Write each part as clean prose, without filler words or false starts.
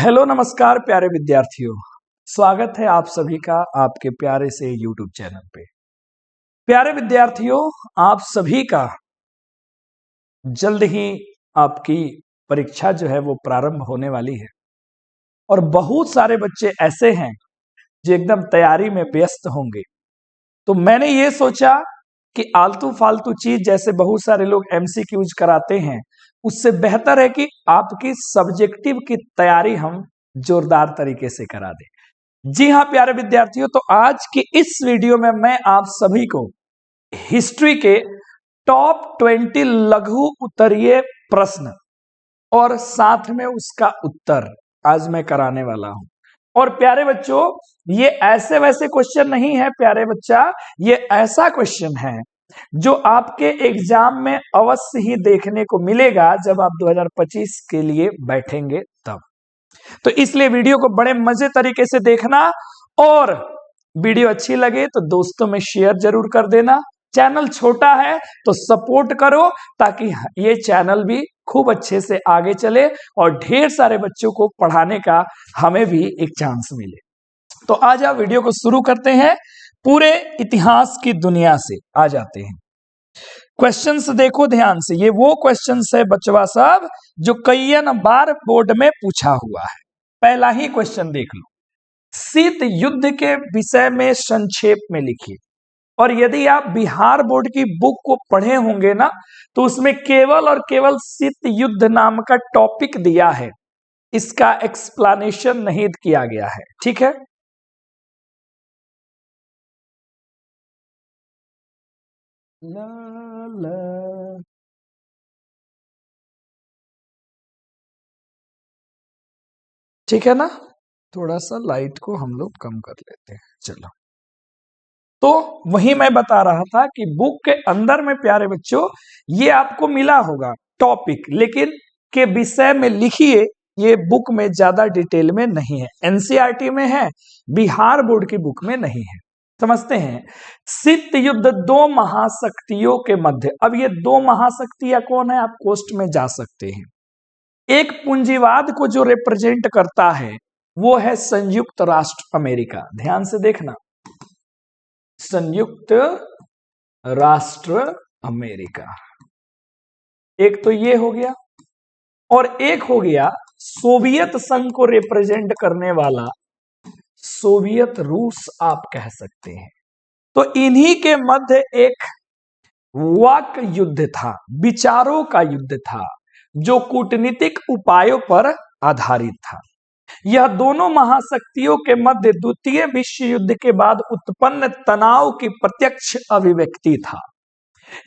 Hello नमस्कार प्यारे विद्यार्थियों, स्वागत है आप सभी का आपके प्यारे से यूट्यूब चैनल पे। प्यारे विद्यार्थियों, आप सभी का जल्द ही आपकी परीक्षा जो है वो प्रारंभ होने वाली है और बहुत सारे बच्चे ऐसे हैं जो एकदम तैयारी में व्यस्त होंगे। तो मैंने ये सोचा कि आलतू फालतू चीज जैसे बहुत सारे लोग एमसीक्यूज कराते हैं, उससे बेहतर है कि आपकी सब्जेक्टिव की तैयारी हम जोरदार तरीके से करा दें। जी हाँ प्यारे विद्यार्थियों, तो आज की इस वीडियो में मैं आप सभी को हिस्ट्री के टॉप 20 लघु उत्तरीय प्रश्न और साथ में उसका उत्तर आज मैं कराने वाला हूं। और प्यारे बच्चों, ये ऐसे वैसे क्वेश्चन नहीं है प्यारे बच्चा, ये ऐसा क्वेश्चन है जो आपके एग्जाम में अवश्य ही देखने को मिलेगा जब आप 2025 के लिए बैठेंगे तब। तो इसलिए वीडियो को बड़े मजे तरीके से देखना और वीडियो अच्छी लगे तो दोस्तों में शेयर जरूर कर देना। चैनल छोटा है तो सपोर्ट करो ताकि ये चैनल भी खूब अच्छे से आगे चले और ढेर सारे बच्चों को पढ़ाने का हमें भी एक चांस मिले। तो आज आप वीडियो को शुरू करते हैं। पूरे इतिहास की दुनिया से आ जाते हैं। क्वेश्चंस देखो ध्यान से, ये वो क्वेश्चंस है बचवा साहब जो कई बार बोर्ड में पूछा हुआ है। पहला ही क्वेश्चन देख लो, शीत युद्ध के विषय में संक्षेप में लिखिए। और यदि आप बिहार बोर्ड की बुक को पढ़े होंगे ना, तो उसमें केवल और केवल शीत युद्ध नाम का टॉपिक दिया है, इसका एक्सप्लेनेशन नहीं किया गया है। ठीक है, ला ला। ठीक है ना, थोड़ा सा लाइट को हम लोग कम कर लेते हैं। चलो, तो वही मैं बता रहा था कि बुक के अंदर में प्यारे बच्चों ये आपको मिला होगा टॉपिक, लेकिन के विषय में लिखिए, ये बुक में ज्यादा डिटेल में नहीं है। एनसीईआरटी में है, बिहार बोर्ड की बुक में नहीं है। समझते हैं, शीत युद्ध दो महाशक्तियों के मध्य। अब ये दो महाशक्तियां कौन है, आप पोस्ट में जा सकते हैं। एक पूंजीवाद को जो रिप्रेजेंट करता है वो है संयुक्त राष्ट्र अमेरिका। ध्यान से देखना, संयुक्त राष्ट्र अमेरिका एक तो ये हो गया, और एक हो गया सोवियत संघ को रिप्रेजेंट करने वाला सोवियत रूस आप कह सकते हैं। तो इन्हीं के मध्य एक वाक युद्ध था, विचारों का युद्ध था जो कूटनीतिक उपायों पर आधारित था। यह दोनों महाशक्तियों के मध्य द्वितीय विश्व युद्ध के बाद उत्पन्न तनाव की प्रत्यक्ष अभिव्यक्ति था।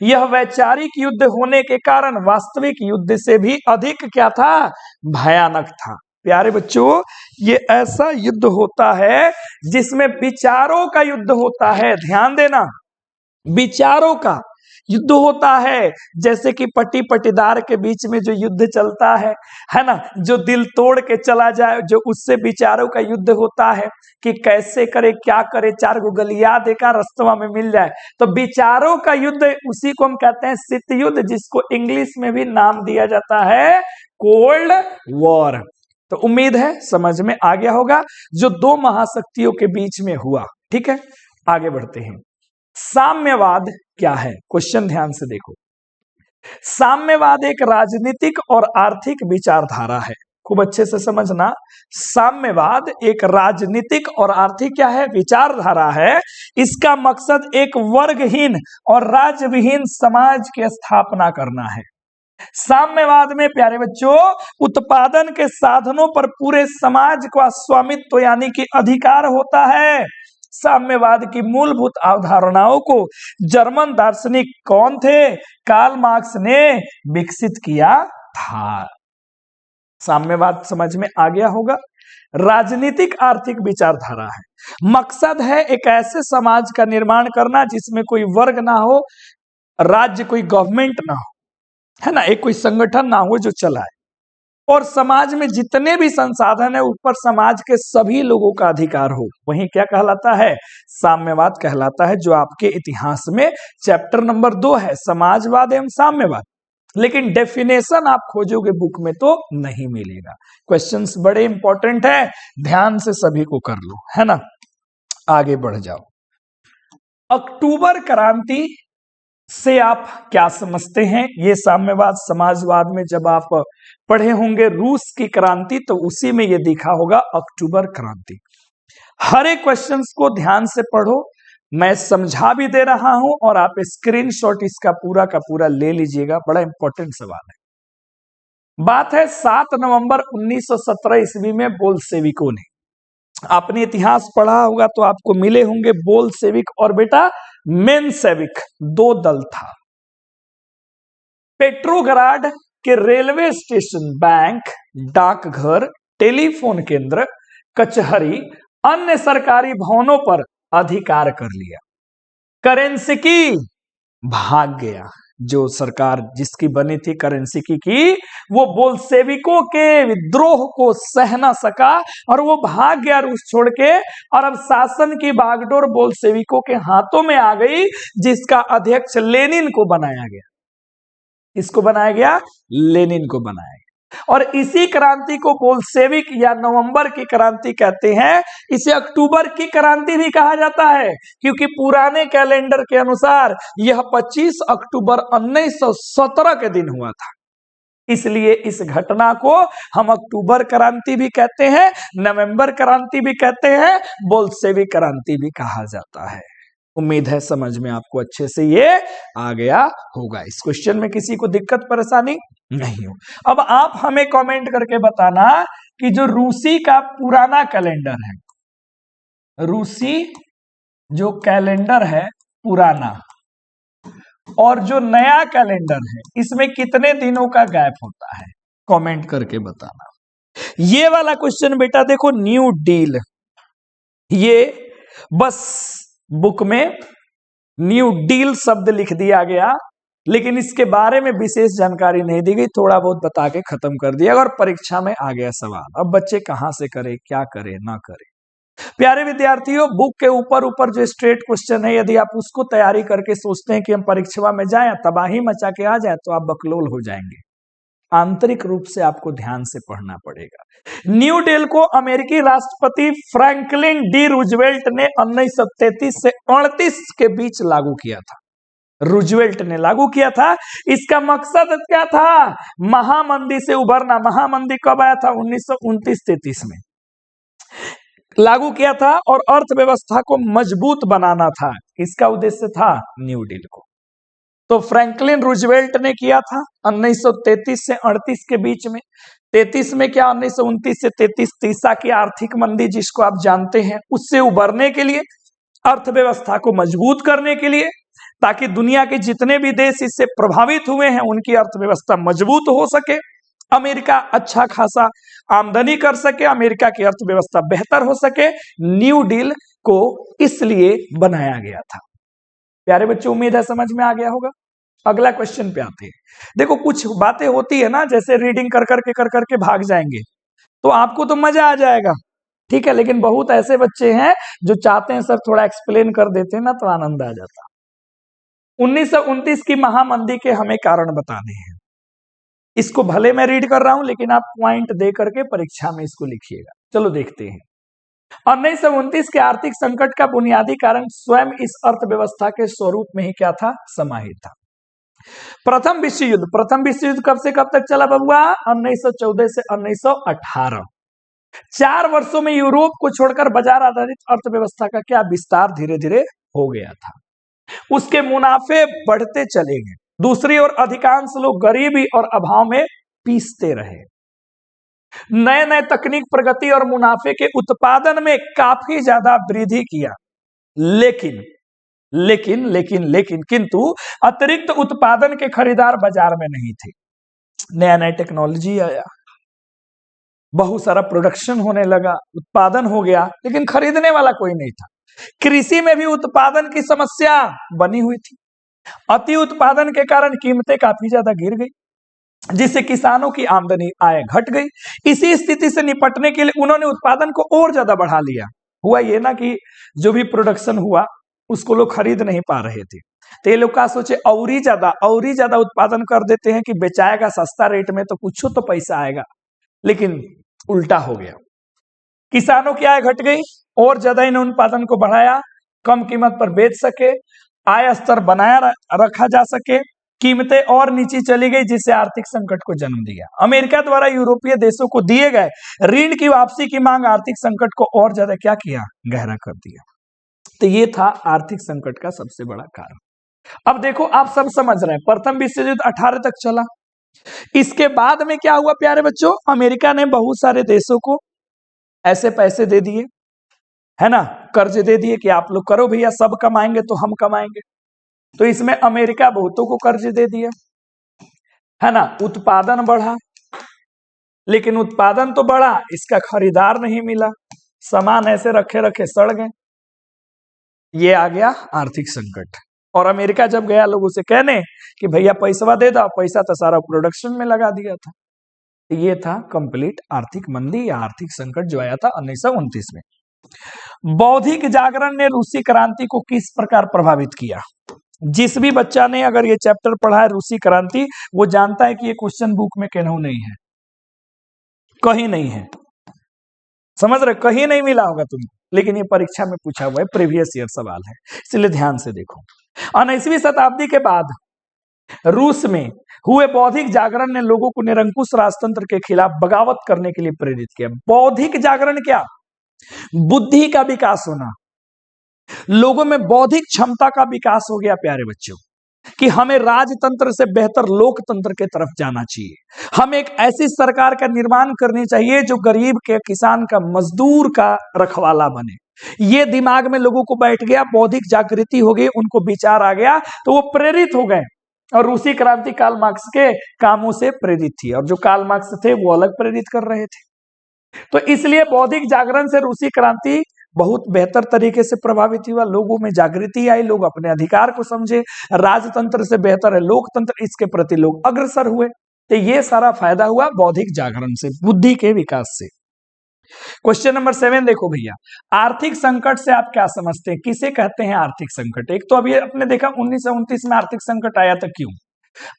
यह वैचारिक युद्ध होने के कारण वास्तविक युद्ध से भी अधिक क्या था, भयानक था। प्यारे बच्चों, ये ऐसा युद्ध होता है जिसमें विचारों का युद्ध होता है। ध्यान देना, विचारों का युद्ध होता है। जैसे कि पट्टी पट्टीदार के बीच में जो युद्ध चलता है ना, जो दिल तोड़ के चला जाए, जो उससे विचारों का युद्ध होता है कि कैसे करे, क्या करे, चार गो गलिया देखा रस्तवा में मिल जाए। तो विचारों का युद्ध, उसी को हम कहते हैं शीत युद्ध, जिसको इंग्लिश में भी नाम दिया जाता है कोल्ड वॉर। तो उम्मीद है समझ में आ गया होगा जो दो महाशक्तियों के बीच में हुआ। ठीक है, आगे बढ़ते हैं। साम्यवाद क्या है, क्वेश्चन ध्यान से देखो। साम्यवाद एक राजनीतिक और आर्थिक विचारधारा है। खूब अच्छे से समझना, साम्यवाद एक राजनीतिक और आर्थिक क्या है, विचारधारा है। इसका मकसद एक वर्गहीन और राज्यविहीन समाज की स्थापना करना है। साम्यवाद में प्यारे बच्चों उत्पादन के साधनों पर पूरे समाज का स्वामित्व यानी कि अधिकार होता है। साम्यवाद की मूलभूत अवधारणाओं को जर्मन दार्शनिक कौन थे, कार्ल मार्क्स ने विकसित किया था। साम्यवाद समझ में आ गया होगा। राजनीतिक आर्थिक विचारधारा है, मकसद है एक ऐसे समाज का निर्माण करना जिसमें कोई वर्ग ना हो, राज्य कोई गवर्नमेंट ना हो, है ना, एक कोई संगठन ना हो जो चलाए, और समाज में जितने भी संसाधन है ऊपर समाज के सभी लोगों का अधिकार हो। वही क्या कहलाता है, साम्यवाद कहलाता है, जो आपके इतिहास में चैप्टर नंबर 2 है, समाजवाद एवं साम्यवाद। लेकिन डेफिनेशन आप खोजोगे बुक में तो नहीं मिलेगा। क्वेश्चंस बड़े इंपॉर्टेंट है, ध्यान से सभी को कर लो, है ना। आगे बढ़ जाओ। अक्टूबर क्रांति से आप क्या समझते हैं? ये साम्यवाद समाजवाद में जब आप पढ़े होंगे रूस की क्रांति, तो उसी में ये दिखा होगा अक्टूबर क्रांति। हर एक क्वेश्चंस को ध्यान से पढ़ो, मैं समझा भी दे रहा हूं और आप स्क्रीनशॉट इसका पूरा का पूरा ले लीजिएगा, बड़ा इंपॉर्टेंट सवाल है। बात है 7 नवंबर 1917 ईस्वी में बोल्शेविकों ने, आपने इतिहास पढ़ा होगा तो आपको मिले होंगे बोल्शेविक और बेटा मेंशेविक, दो दल था। पेट्रोग्राड के रेलवे स्टेशन, बैंक, डाकघर, टेलीफोन केंद्र, कचहरी, अन्य सरकारी भवनों पर अधिकार कर लिया। करेंसिकी भाग गया, जो सरकार जिसकी बनी थी करेंसिकी की, वो बोल्शेविकों के विद्रोह को सह न सका और वो भाग गया रूस छोड़ के, और अब शासन की बागडोर बोल्शेविकों के हाथों में आ गई, जिसका अध्यक्ष लेनिन को बनाया गया। इसको बनाया गया, लेनिन को बनाया गया। और इसी क्रांति को बोल्शेविक या नवंबर की क्रांति कहते हैं। इसे अक्टूबर की क्रांति भी कहा जाता है, क्योंकि पुराने कैलेंडर के अनुसार यह 25 अक्टूबर 1917 के दिन हुआ था। इसलिए इस घटना को हम अक्टूबर क्रांति भी कहते हैं, नवंबर क्रांति भी कहते हैं, बोल्शेविक क्रांति भी कहा जाता है। उम्मीद है समझ में आपको अच्छे से ये आ गया होगा। इस क्वेश्चन में किसी को दिक्कत परेशानी नहीं हो। अब आप हमें कमेंट करके बताना कि जो रूसी का पुराना कैलेंडर है, रूसी जो कैलेंडर है पुराना, और जो नया कैलेंडर है, इसमें कितने दिनों का गैप होता है? कमेंट करके बताना। ये वाला क्वेश्चन बेटा देखो, न्यू डील, ये बस बुक में न्यू डील शब्द लिख दिया गया, लेकिन इसके बारे में विशेष जानकारी नहीं दी गई, थोड़ा बहुत बता के खत्म कर दिया और परीक्षा में आ गया सवाल। अब बच्चे कहां से करें, क्या करें ना करें। प्यारे विद्यार्थियों, बुक के ऊपर ऊपर जो स्ट्रेट क्वेश्चन है, यदि आप उसको तैयारी करके सोचते हैं कि हम परीक्षा में जाएं, तबाही मचा के आ जाए, तो आप बकलोल हो जाएंगे। आंतरिक रूप से आपको ध्यान से पढ़ना पड़ेगा। न्यू डील को अमेरिकी राष्ट्रपति फ्रैंकलिन डी रूजवेल्ट ने 1933 से 38 के बीच लागू किया था। रूजवेल्ट ने लागू किया था। इसका मकसद क्या था? महामंदी से उबरना। महामंदी कब आया था? 1929-33 में लागू किया था, और अर्थव्यवस्था को मजबूत बनाना था। इसका उद्देश्य था न्यू डील को। तो फ्रैंकलिन रूजवेल्ट ने किया था 1933 से 38 के बीच में। 33 में क्या, 1929 से 33 तीसा की आर्थिक मंदी जिसको आप जानते हैं, उससे उबरने के लिए, अर्थव्यवस्था को मजबूत करने के लिए, ताकि दुनिया के जितने भी देश इससे प्रभावित हुए हैं उनकी अर्थव्यवस्था मजबूत हो सके, अमेरिका अच्छा खासा आमदनी कर सके, अमेरिका की अर्थव्यवस्था बेहतर हो सके। न्यू डील को इसलिए बनाया गया था। प्यारे बच्चों, उम्मीद है समझ में आ गया होगा। अगला क्वेश्चन पे आते हैं। देखो, कुछ बातें होती है ना, जैसे रीडिंग कर करके भाग जाएंगे तो आपको तो मजा आ जाएगा, ठीक है, लेकिन बहुत ऐसे बच्चे हैं जो चाहते हैं सर थोड़ा एक्सप्लेन कर देते हैं ना, तो आनंद आ जाता। 1929 की महामंदी के हमें कारण बताने हैं। इसको भले मैं रीड कर रहा हूं, लेकिन आप पॉइंट दे करके परीक्षा में इसको लिखिएगा। चलो देखते हैं। 1929 के आर्थिक संकट का बुनियादी कारण स्वयं इस अर्थव्यवस्था के स्वरूप में ही क्या था? समाहित था। प्रथम विश्व युद्ध कब से कब तक चला बबुआ? 1914 से 1918। 4 वर्षों में यूरोप को छोड़कर बाजार आधारित अर्थव्यवस्था का क्या विस्तार धीरे धीरे हो गया था। उसके मुनाफे बढ़ते चले गए। दूसरी ओर अधिकांश लोग गरीबी और अभाव में पीसते रहे। नए नए तकनीक प्रगति और मुनाफे के उत्पादन में काफी ज्यादा वृद्धि किया, लेकिन किंतु अतिरिक्त उत्पादन के खरीदार बाजार में नहीं थे। नया नया टेक्नोलॉजी आया, बहुत सारा प्रोडक्शन होने लगा, उत्पादन हो गया, लेकिन खरीदने वाला कोई नहीं था। कृषि में भी उत्पादन की समस्या बनी हुई थी। अति उत्पादन के कारण कीमतें काफी ज्यादा गिर गई, जिससे किसानों की आमदनी आय घट गई। इसी स्थिति से निपटने के लिए उन्होंने उत्पादन को और ज्यादा बढ़ा लिया। हुआ ये ना कि जो भी प्रोडक्शन हुआ उसको लोग खरीद नहीं पा रहे थे, तो ये लोग का सोचे और ही ज्यादा उत्पादन कर देते हैं कि बेचाएगा सस्ता रेट में तो कुछ तो पैसा आएगा, लेकिन उल्टा हो गया। किसानों की आय घट गई और ज्यादा इन्होंने उत्पादन को बढ़ाया, कम कीमत पर बेच सके, आय स्तर बनाया रखा जा सके, कीमतें और नीचे चली गई, जिससे आर्थिक संकट को जन्म दिया। अमेरिका द्वारा यूरोपीय देशों को दिए गए ऋण की वापसी की मांग आर्थिक संकट को और ज्यादा क्या किया, गहरा कर दिया। तो ये था आर्थिक संकट का सबसे बड़ा कारण। अब देखो आप सब समझ रहे हैं, प्रथम विश्व युद्ध 18 तक चला। इसके बाद में क्या हुआ प्यारे बच्चों, अमेरिका ने बहुत सारे देशों को ऐसे पैसे दे दिए, है ना, कर्ज दे दिए कि आप लोग करो भैया, सब कमाएंगे तो हम कमाएंगे। तो इसमें अमेरिका बहुतों को कर्ज दे दिया, है ना। उत्पादन बढ़ा, लेकिन उत्पादन तो बढ़ा, इसका खरीदार नहीं मिला, सामान ऐसे रखे रखे सड़ गए। ये आ गया आर्थिक संकट। और अमेरिका जब गया लोगों से कहने कि भैया पैसा दे दो, पैसा तो सारा प्रोडक्शन में लगा दिया था। ये था कंप्लीट आर्थिक मंदी या आर्थिक संकट जो आया था 1929 में। बौद्धिक जागरण ने रूसी क्रांति को किस प्रकार प्रभावित किया? जिस भी बच्चा ने अगर ये चैप्टर पढ़ा है रूसी क्रांति, वो जानता है कि ये क्वेश्चन बुक में कहीं नहीं है, कहीं नहीं है, समझ रहे, कहीं नहीं मिला होगा तुमको, लेकिन ये परीक्षा में पूछा हुआ है, प्रीवियस ईयर सवाल है, इसलिए ध्यान से देखो। 19वीं शताब्दी के बाद रूस में हुए बौद्धिक जागरण ने लोगों को निरंकुश राजतंत्र के खिलाफ बगावत करने के लिए प्रेरित किया। बौद्धिक जागरण क्या? बुद्धि का विकास होना, लोगों में बौद्धिक क्षमता का विकास हो गया प्यारे बच्चों, कि हमें राजतंत्र से बेहतर लोकतंत्र के तरफ जाना चाहिए, हमें एक ऐसी सरकार का निर्माण करनी चाहिए जो गरीब के, किसान का, मजदूर का रखवाला बने। ये दिमाग में लोगों को बैठ गया, बौद्धिक जागृति हो गई, उनको विचार आ गया, तो वो प्रेरित हो गए और रूसी क्रांति कार्ल मार्क्स के कामों से प्रेरित थी, और जो कार्ल मार्क्स थे वो अलग प्रेरित कर रहे थे। तो इसलिए बौद्धिक जागरण से रूसी क्रांति बहुत बेहतर तरीके से प्रभावित हुआ, लोगों में जागृति आई, लोग अपने अधिकार को समझे, राजतंत्र से बेहतर है लोकतंत्र, इसके प्रति लोग अग्रसर हुए। तो ये सारा फायदा हुआ बौद्धिक जागरण से, बुद्धि के विकास से। क्वेश्चन नंबर 7 देखो भैया, आर्थिक संकट से आप क्या समझते हैं, किसे कहते हैं आर्थिक संकट? एक तो अभी आपने देखा 1929 में आर्थिक संकट आया था, क्यों?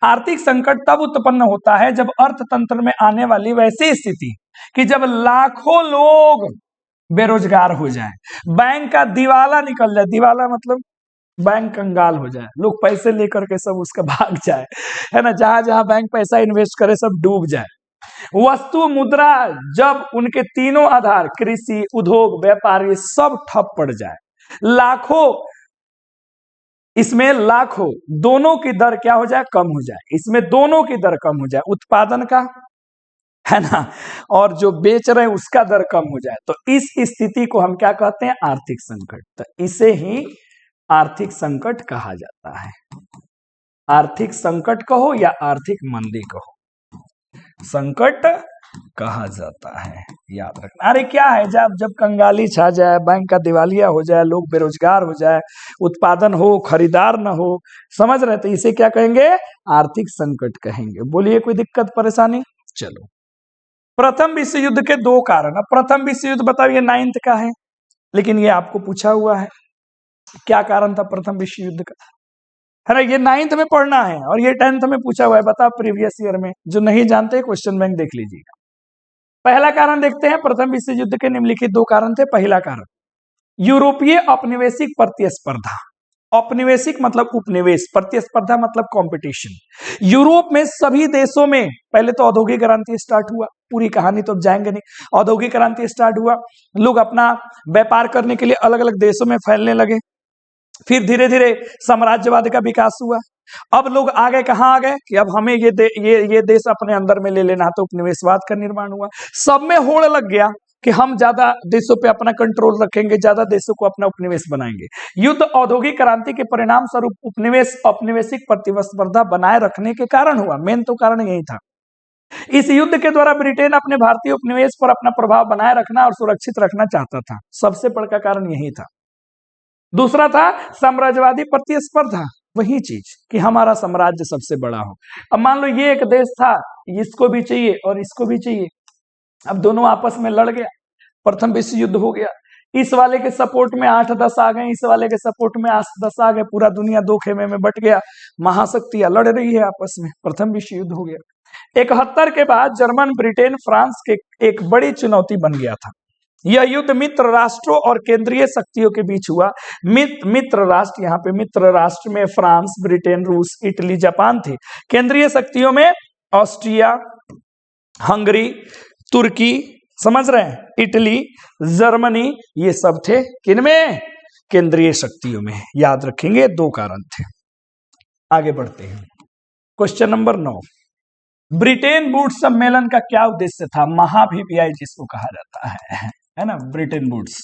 आर्थिक संकट तब उत्पन्न होता है जब अर्थतंत्र में आने वाली वैसी स्थिति कि जब लाखों लोग बेरोजगार हो जाए, बैंक का दिवाला निकल जाए, दिवाला मतलब बैंक कंगाल हो जाए, लोग पैसे लेकर के सब उसका भाग जाए, है ना, जहां जहां बैंक पैसा इन्वेस्ट करे सब डूब जाए, वस्तु मुद्रा जब उनके तीनों आधार कृषि, उद्योग, व्यापार, ये सब ठप पड़ जाए, लाखों, इसमें लाखों दोनों की दर क्या हो जाए, कम हो जाए, इसमें दोनों की दर कम हो जाए, उत्पादन का, है ना, और जो बेच रहे हैं उसका दर कम हो जाए, तो इस स्थिति को हम क्या कहते हैं, आर्थिक संकट। तो इसे ही आर्थिक संकट कहा जाता है। आर्थिक संकट कहो या आर्थिक मंदी कहो, संकट कहा जाता है, याद रखना। अरे क्या है, जब कंगाली छा जाए, बैंक का दिवालिया हो जाए, लोग बेरोजगार हो जाए, उत्पादन हो, खरीदार न हो, समझ रहे, तो इसे क्या कहेंगे, आर्थिक संकट कहेंगे। बोलिए कोई दिक्कत परेशानी? चलो, प्रथम विश्व युद्ध के 2 कारण। अब प्रथम विश्व युद्ध बताओ, ये 9th का है, लेकिन ये आपको पूछा हुआ है, क्या कारण था प्रथम विश्व युद्ध का, है ना, ये 9th में पढ़ना है और ये 10th में पूछा हुआ है, बताओ प्रीवियस ईयर में। जो नहीं जानते क्वेश्चन बैंक देख लीजिएगा। पहला कारण देखते हैं, प्रथम विश्व युद्ध के निम्नलिखित 2 कारण थे। पहला कारण, यूरोपीय औपनिवेशिक प्रतिस्पर्धा। औपनिवेशिक मतलब उपनिवेश, प्रतिस्पर्धा मतलब कंपटीशन। यूरोप में सभी देशों में पहले तो औद्योगिक क्रांति स्टार्ट हुआ, पूरी कहानी तो अब जाएंगे नहीं, औद्योगिक क्रांति स्टार्ट हुआ, लोग अपना व्यापार करने के लिए अलग अलग देशों में फैलने लगे, फिर धीरे धीरे साम्राज्यवाद का विकास हुआ। अब लोग आगे कहां आ गए कि अब हमें ये देश अपने अंदर में ले लेना, तो उपनिवेशवाद का निर्माण हुआ। सब में होड़ लग गया कि हम ज्यादा देशों पे अपना कंट्रोल रखेंगे, ज्यादा देशों को अपना उपनिवेश बनाएंगे। युद्ध औद्योगिक क्रांति के परिणाम स्वरूप उपनिवेश औपनिवेशिक प्रतिस्पर्धा बनाए रखने के कारण हुआ, मेन तो कारण यही था। इस युद्ध के द्वारा ब्रिटेन अपने भारतीय उपनिवेश पर अपना प्रभाव बनाए रखना और सुरक्षित रखना चाहता था, सबसे बड़ा कारण यही था। दूसरा था साम्राज्यवादी प्रतिस्पर्धा, वही चीज कि हमारा साम्राज्य सबसे बड़ा हो। अब मान लो ये एक देश था, इसको भी चाहिए और इसको भी चाहिए, अब दोनों आपस में लड़ गया, प्रथम विश्व युद्ध हो गया। इस वाले के सपोर्ट में 8-10 आ गए, इस वाले के सपोर्ट में 8-10 आ गए, पूरा दुनिया दो खेमे में बट गया, महाशक्तियां लड़ रही है आपस में, प्रथम विश्व युद्ध हो गया। 71 के बाद जर्मन, ब्रिटेन, फ्रांस के एक बड़ी चुनौती बन गया था। यह युद्ध मित्र राष्ट्रों और केंद्रीय शक्तियों के बीच हुआ। मित्र राष्ट्र, यहाँ पे मित्र राष्ट्र में फ्रांस, ब्रिटेन, रूस, इटली, जापान थे। केंद्रीय शक्तियों में ऑस्ट्रिया, हंगरी, तुर्की, समझ रहे हैं, इटली, जर्मनी, ये सब थे किनमें? केंद्रीय शक्तियों में। याद रखेंगे, 2 कारण थे। आगे बढ़ते हैं, क्वेश्चन नंबर 9। ब्रिटेन वुड्स सम्मेलन का क्या उद्देश्य था? महाभिप्राय जिसको कहा जाता है ना, ब्रिटेन वुड्स।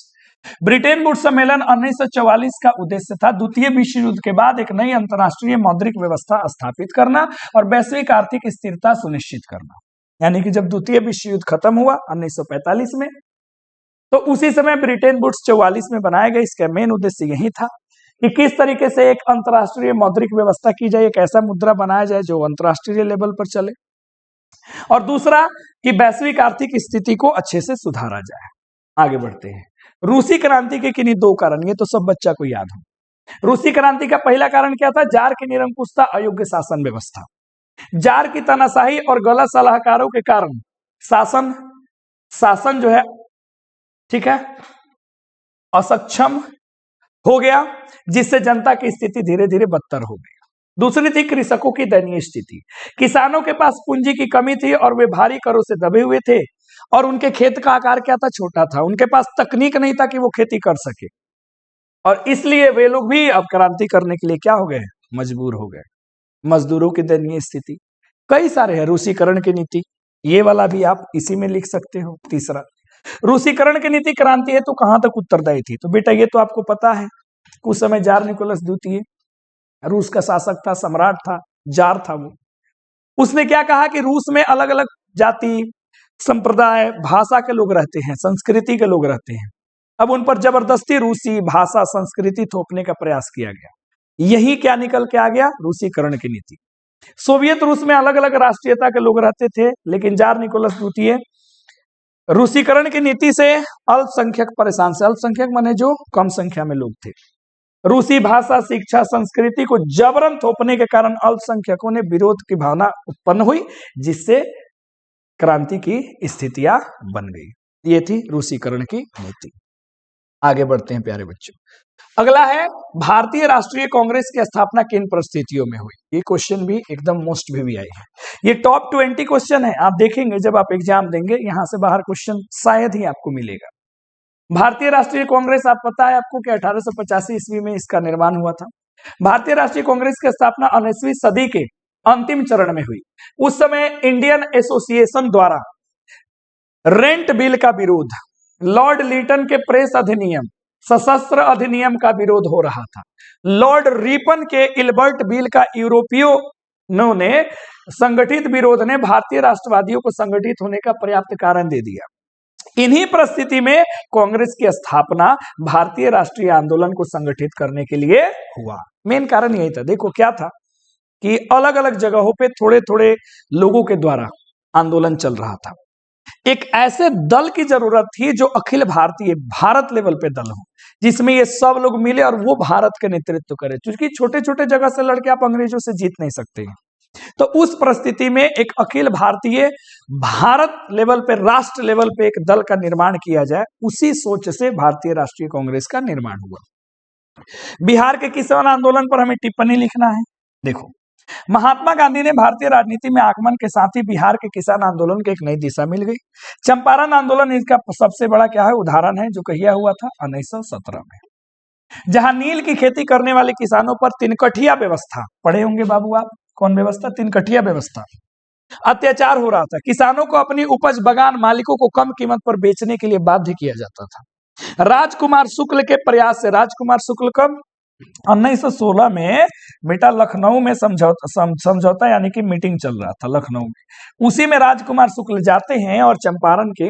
ब्रिटेन वुड्स सम्मेलन 1944 का उद्देश्य था द्वितीय विश्व युद्ध के बाद एक नई अंतर्राष्ट्रीय मौद्रिक व्यवस्था स्थापित करना और वैश्विक आर्थिक स्थिरता सुनिश्चित करना। यानी कि जब द्वितीय विश्व युद्ध खत्म हुआ 1945 में, तो उसी समय ब्रिटेन वुड्स 44 में बनाया गया। इसका मेन उद्देश्य यही था कि किस तरीके से एक अंतर्राष्ट्रीय मौद्रिक व्यवस्था की जाए, एक ऐसा मुद्रा बनाया जाए जो अंतर्राष्ट्रीय लेवल पर चले, और दूसरा कि वैश्विक आर्थिक स्थिति को अच्छे से सुधारा जाए। आगे बढ़ते हैं, रूसी क्रांति के किन्हीं 2 कारण, ये तो सब बच्चा को याद हो। रूसी क्रांति का पहला कारण क्या था? जार की निरंकुशता, अयोग्य शासन व्यवस्था। जार की तानाशाही और गलत सलाहकारों के कारण शासन जो है, ठीक है, असक्षम हो गया, जिससे जनता की स्थिति धीरे धीरे बदतर हो गई। दूसरी थी कृषकों की दयनीय स्थिति। किसानों के पास पूंजी की कमी थी और वे भारी करों से दबे हुए थे, और उनके खेत का आकार क्या था? छोटा था। उनके पास तकनीक नहीं था कि वो खेती कर सके, और इसलिए वे लोग भी अब क्रांति करने के लिए क्या हो गए? मजबूर हो गए। मजदूरों की दयनीय स्थिति, कई सारे हैं। रूसीकरण की नीति, ये वाला भी आप इसी में लिख सकते हो। तीसरा, रूसीकरण की नीति क्रांति है तो कहां तक उत्तरदायी थी? तो बेटा ये तो आपको पता है, उस समय जार निकोलस द्वितीय रूस का शासक था, सम्राट था, जार था वो। उसने क्या कहा कि रूस में अलग अलग जाति, संप्रदाय, भाषा के लोग रहते हैं, संस्कृति के लोग रहते हैं। अब उन पर जबरदस्ती रूसी भाषा, संस्कृति थोपने का प्रयास किया गया। यही क्या निकल के आ गया? रूसीकरण की नीति। सोवियत रूस में अलग अलग राष्ट्रीयता के लोग रहते थे, लेकिन जार निकोलस द्वितीय रूसीकरण की नीति से अल्पसंख्यक परेशान से, अल्पसंख्यक माने जो कम संख्या में लोग थे। रूसी भाषा, शिक्षा, संस्कृति को जबरन थोपने के कारण अल्पसंख्यकों ने विरोध की भावना उत्पन्न हुई, जिससे क्रांति की स्थितियां बन गई। ये थी रूसीकरण की नीति। आगे बढ़ते हैं प्यारे बच्चों। अगला है, भारतीय राष्ट्रीय कांग्रेस की स्थापना किन परिस्थितियों में हुई? ये क्वेश्चन भी एकदम मोस्ट भी आई है। ये टॉप 20 क्वेश्चन है, आप देखेंगे जब आप एग्जाम देंगे, यहां से बाहर क्वेश्चन शायद ही आपको मिलेगा। भारतीय राष्ट्रीय कांग्रेस, आप पता है आपको कि 1885 ईस्वी में इसका निर्माण हुआ था। भारतीय राष्ट्रीय कांग्रेस की स्थापना 19वीं सदी के अंतिम चरण में हुई। उस समय इंडियन एसोसिएशन द्वारा रेंट बिल का विरोध, लॉर्ड लीटन के प्रेस अधिनियम, सशस्त्र अधिनियम का विरोध हो रहा था। लॉर्ड रिपन के इल्बर्ट बिल का यूरोपियों ने संगठित विरोध ने भारतीय राष्ट्रवादियों को संगठित होने का पर्याप्त कारण दे दिया। इन्हीं परिस्थिति में कांग्रेस की स्थापना भारतीय राष्ट्रीय आंदोलन को संगठित करने के लिए हुआ। मेन कारण यही था। देखो क्या था कि अलग अलग जगहों पे थोड़े थोड़े लोगों के द्वारा आंदोलन चल रहा था। एक ऐसे दल की जरूरत थी जो अखिल भारतीय, भारत लेवल पे दल हो, जिसमें ये सब लोग मिले और वो भारत के नेतृत्व करे, क्योंकि छोटे छोटे जगह से लड़के आप अंग्रेजों से जीत नहीं सकते हैं। तो उस परिस्थिति में एक अखिल भारतीय, भारत लेवल पे, राष्ट्र लेवल पे एक दल का निर्माण किया जाए, उसी सोच से भारतीय राष्ट्रीय कांग्रेस का निर्माण हुआ। बिहार के किसान आंदोलन पर हमें टिप्पणी लिखना है। देखो, महात्मा गांधी ने भारतीय राजनीति में आगमन के साथ ही बिहार के किसान आंदोलन को एक नई दिशा मिल गई। चंपारण आंदोलन इसका सबसे बड़ा क्या है? उदाहरण है, जो कहिया हुआ था 1917 में, जहां नील की खेती करने वाले किसानों पर तिनकठिया व्यवस्था, पढ़े होंगे बाबू आप, कौन व्यवस्था? तिनकठिया व्यवस्था, अत्याचार हो रहा था। किसानों को अपनी उपज बगान मालिकों को कम कीमत पर बेचने के लिए बाध्य किया जाता था। राजकुमार शुक्ल के प्रयास से, राजकुमार शुक्ल कब? 1916 में बेटा लखनऊ में समझौता यानी कि मीटिंग चल रहा था लखनऊ में। उसी में राजकुमार शुक्ल जाते हैं और चंपारण के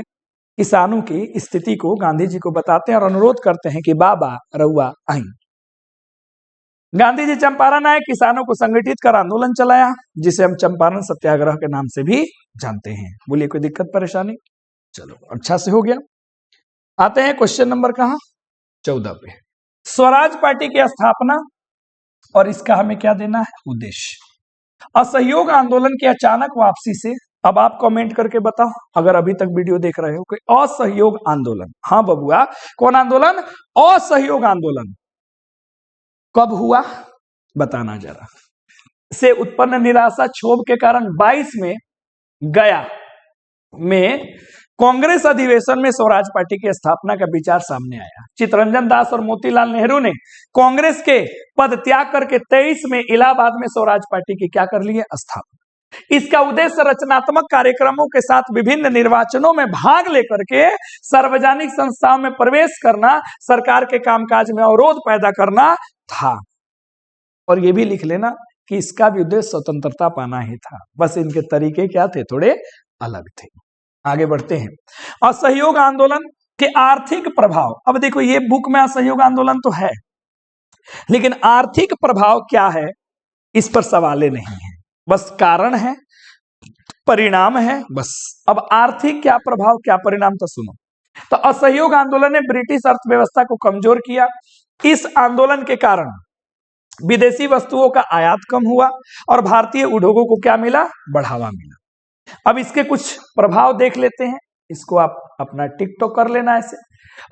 किसानों की स्थिति को गांधी जी को बताते हैं और अनुरोध करते हैं कि बाबा रउआ आई। गांधी जी चंपारण आए, किसानों को संगठित कर आंदोलन चलाया, जिसे हम चंपारण सत्याग्रह के नाम से भी जानते हैं। बोलिए कोई दिक्कत परेशानी? चलो अच्छा से हो गया। आते हैं क्वेश्चन नंबर कहां 14 पे। स्वराज पार्टी की स्थापना और इसका हमें क्या देना है उद्देश्य। असहयोग आंदोलन की अचानक वापसी से, अब आप कमेंट करके बताओ अगर अभी तक वीडियो देख रहे हो कि असहयोग आंदोलन, हाँ बबुआ कौन आंदोलन, असहयोग आंदोलन कब हुआ बताना जरा। से उत्पन्न निराशा क्षोभ के कारण 22 में गया में कांग्रेस अधिवेशन में स्वराज पार्टी की स्थापना का विचार सामने आया। चित्तरंजन दास और मोतीलाल नेहरू ने कांग्रेस के पद त्याग करके 23 में इलाहाबाद में स्वराज पार्टी की क्या कर ली है स्थापना। इसका उद्देश्य रचनात्मक कार्यक्रमों के साथ विभिन्न निर्वाचनों में भाग लेकर के सार्वजनिक संस्थाओं में प्रवेश करना, सरकार के कामकाज में अवरोध पैदा करना था। और ये भी लिख लेना कि इसका भी उद्देश्य स्वतंत्रता पाना ही था, बस इनके तरीके क्या थे, थोड़े अलग थे। आगे बढ़ते हैं। असहयोग आंदोलन के आर्थिक प्रभाव। अब देखो ये बुक में असहयोग आंदोलन तो है, लेकिन आर्थिक प्रभाव क्या है इस पर सवाले नहीं है, बस कारण है परिणाम है बस। अब आर्थिक क्या प्रभाव क्या परिणाम तो सुनो। तो असहयोग आंदोलन ने ब्रिटिश अर्थव्यवस्था को कमजोर किया। इस आंदोलन के कारण विदेशी वस्तुओं का आयात कम हुआ और भारतीय उद्योगों को क्या मिला, बढ़ावा मिला। अब इसके कुछ प्रभाव देख लेते हैं, इसको आप अपना टिकटॉक कर लेना ऐसे।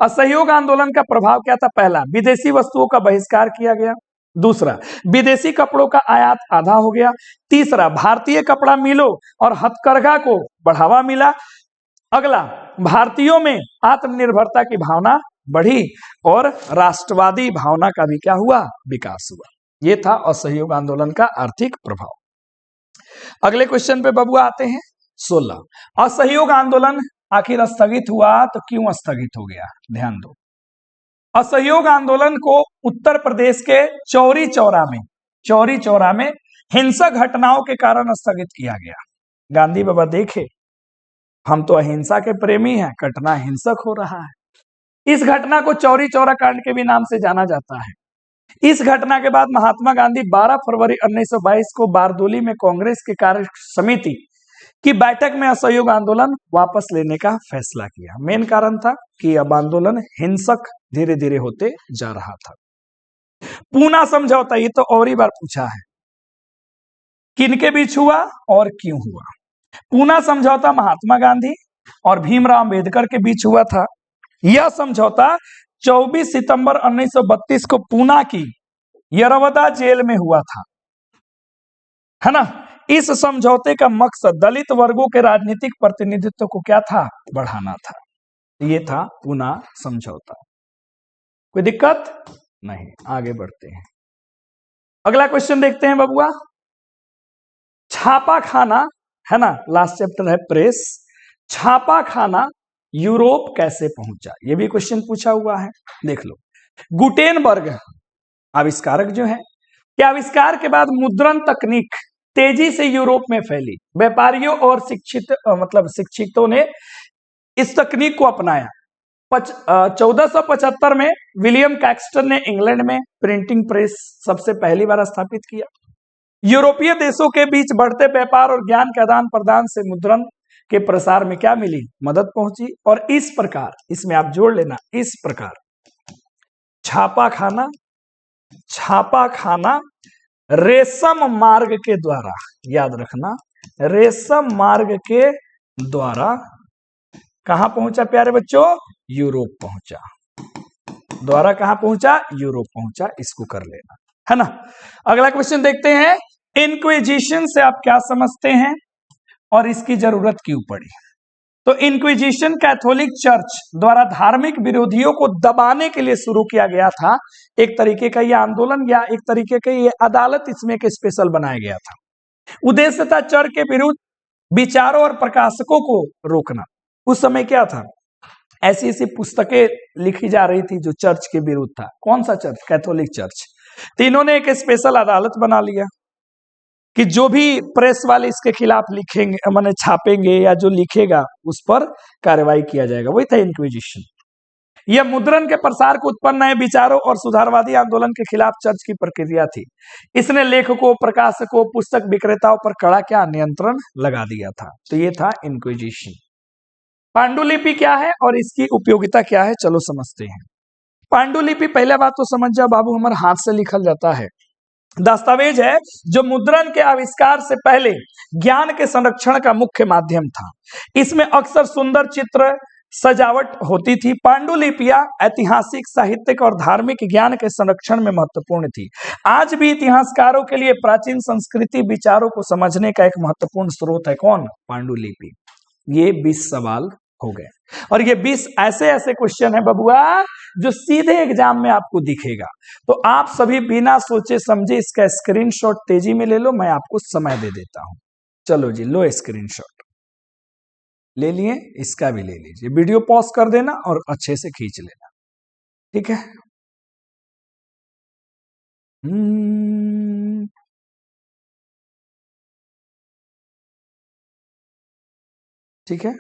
असहयोग आंदोलन का प्रभाव क्या था, पहला विदेशी वस्तुओं का बहिष्कार किया गया, दूसरा विदेशी कपड़ों का आयात आधा हो गया, तीसरा भारतीय कपड़ा मिलों और हथकरघा को बढ़ावा मिला, अगला भारतीयों में आत्मनिर्भरता की भावना बढ़ी और राष्ट्रवादी भावना का भी क्या हुआ, विकास हुआ। ये था असहयोग आंदोलन का आर्थिक प्रभाव। अगले क्वेश्चन पे बबुआ आते हैं 16। असहयोग आंदोलन आखिर स्थगित हुआ तो क्यों स्थगित हो गया, ध्यान दो। असहयोग आंदोलन को उत्तर प्रदेश के चौरी चौरा में हिंसक घटनाओं के कारण स्थगित किया गया। गांधी बाबा देखे हम तो अहिंसा के प्रेमी हैं, घटना हिंसक हो रहा है। इस घटना को चौरी चौरा कांड के भी नाम से जाना जाता है। इस घटना के बाद महात्मा गांधी 12 फरवरी 1922 को बारदोली में कांग्रेस के कार्य समिति की बैठक में असहयोग आंदोलन वापस लेने का फैसला किया। मेन कारण था कि अब आंदोलन हिंसक धीरे धीरे होते जा रहा था। पूना समझौता, ये तो और ही बार पूछा है, किनके बीच हुआ और क्यों हुआ। पूना समझौता महात्मा गांधी और भीमराव अंबेडकर के बीच हुआ था। यह समझौता 24 सितंबर 1932 को पूना की यरवदा जेल में हुआ था, है ना। इस समझौते का मकसद दलित वर्गों के राजनीतिक प्रतिनिधित्व को क्या था, बढ़ाना था। ये था पूना समझौता। कोई दिक्कत नहीं, आगे बढ़ते हैं। अगला क्वेश्चन देखते हैं बबुआ। छापा खाना, है ना, लास्ट चैप्टर है प्रेस। छापा खाना यूरोप कैसे पहुंचा, ये भी क्वेश्चन पूछा हुआ है, देख लो। गुटेनबर्ग आविष्कारक जो है, कि आविष्कार के बाद मुद्रण तकनीक तेजी से यूरोप में फैली। व्यापारियों और शिक्षितों ने इस तकनीक को अपनाया। 1475 में विलियम कैक्सटन ने इंग्लैंड में प्रिंटिंग प्रेस सबसे पहली बार स्थापित किया। यूरोपीय देशों के बीच बढ़ते व्यापार और ज्ञान के आदान प्रदान से मुद्रण के प्रसार में क्या मिली, मदद पहुंची। और इस प्रकार, इसमें आप जोड़ लेना, इस प्रकार छापा खाना रेशम मार्ग के द्वारा, याद रखना, रेशम मार्ग के द्वारा कहां पहुंचा प्यारे बच्चों, यूरोप पहुंचा। द्वारा कहां पहुंचा, यूरोप पहुंचा, इसको कर लेना, है ना। अगला क्वेश्चन देखते हैं। इंक्विजिशन से आप क्या समझते हैं और इसकी जरूरत क्यों पड़ी। तो इंक्विजिशन कैथोलिक चर्च द्वारा धार्मिक विरोधियों को दबाने के लिए शुरू किया गया था। एक तरीके का यह आंदोलन या एक तरीके का ये अदालत इसमें एक स्पेशल बनाया गया था। उद्देश्य था चर्च के विरुद्ध विचारों और प्रकाशकों को रोकना। उस समय क्या था, ऐसी ऐसी पुस्तकें लिखी जा रही थी जो चर्च के विरुद्ध था। कौन सा चर्च, कैथोलिक चर्च। तो इन्होंने एक स्पेशल अदालत बना लिया कि जो भी प्रेस वाले इसके खिलाफ लिखेंगे, माने छापेंगे या जो लिखेगा उस पर कार्रवाई किया जाएगा। वही था इंक्विजिशन। यह मुद्रण के प्रसार को उत्पन्न नए विचारों और सुधारवादी आंदोलन के खिलाफ चर्च की प्रक्रिया थी। इसने लेखकों, प्रकाशकों, पुस्तक विक्रेताओं पर कड़ा क्या नियंत्रण लगा दिया था। तो ये था इंक्विजिशन। पांडुलिपि क्या है और इसकी उपयोगिता क्या है, चलो समझते हैं। पांडुलिपि पहले बात तो समझ जाओ बाबू, हमारे हाथ से लिखल जाता है दस्तावेज है जो मुद्रण के आविष्कार से पहले ज्ञान के संरक्षण का मुख्य माध्यम था। इसमें अक्सर सुंदर चित्र सजावट होती थी। पांडुलिपियां ऐतिहासिक, साहित्यिक और धार्मिक ज्ञान के संरक्षण में महत्वपूर्ण थी। आज भी इतिहासकारों के लिए प्राचीन संस्कृति विचारों को समझने का एक महत्वपूर्ण स्रोत है कौन, पांडुलिपि। ये 20 सवाल हो गए और ये 20 ऐसे ऐसे क्वेश्चन है बबुआ जो सीधे एग्जाम में आपको दिखेगा। तो आप सभी बिना सोचे समझे इसका स्क्रीनशॉट तेजी में ले लो, मैं आपको समय दे देता हूं। चलो जी, लो स्क्रीनशॉट ले लिए, इसका भी ले लीजिए। वीडियो पॉज कर देना और अच्छे से खींच लेना, ठीक है। ठीक है,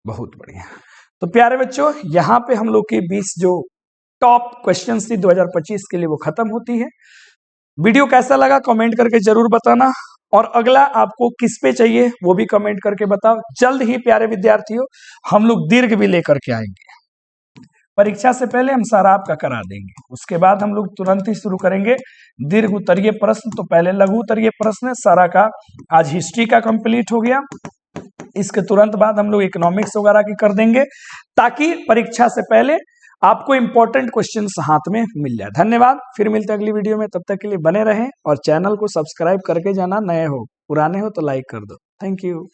बहुत बढ़िया। तो प्यारे बच्चों, यहाँ पे हम लोग की 20 जो टॉप क्वेश्चंस थी 2025 के लिए वो खत्म होती है। वीडियो कैसा लगा कमेंट करके जरूर बताना, और अगला आपको किस पे चाहिए वो भी कमेंट करके बताओ। जल्द ही प्यारे विद्यार्थियों हम लोग दीर्घ भी लेकर के आएंगे। परीक्षा से पहले हम सारा आपका करा देंगे, उसके बाद हम लोग तुरंत ही शुरू करेंगे दीर्घ उत्तरीय प्रश्न। तो पहले लघु उत्तरीय प्रश्न है सारा का, आज हिस्ट्री का कंप्लीट हो गया। इसके तुरंत बाद हम लोग इकोनॉमिक्स वगैरह की कर देंगे, ताकि परीक्षा से पहले आपको इंपॉर्टेंट क्वेश्चंस हाथ में मिल जाए। धन्यवाद, फिर मिलते हैं अगली वीडियो में, तब तक के लिए बने रहें और चैनल को सब्सक्राइब करके जाना। नए हो पुराने हो तो लाइक कर दो। Thank you.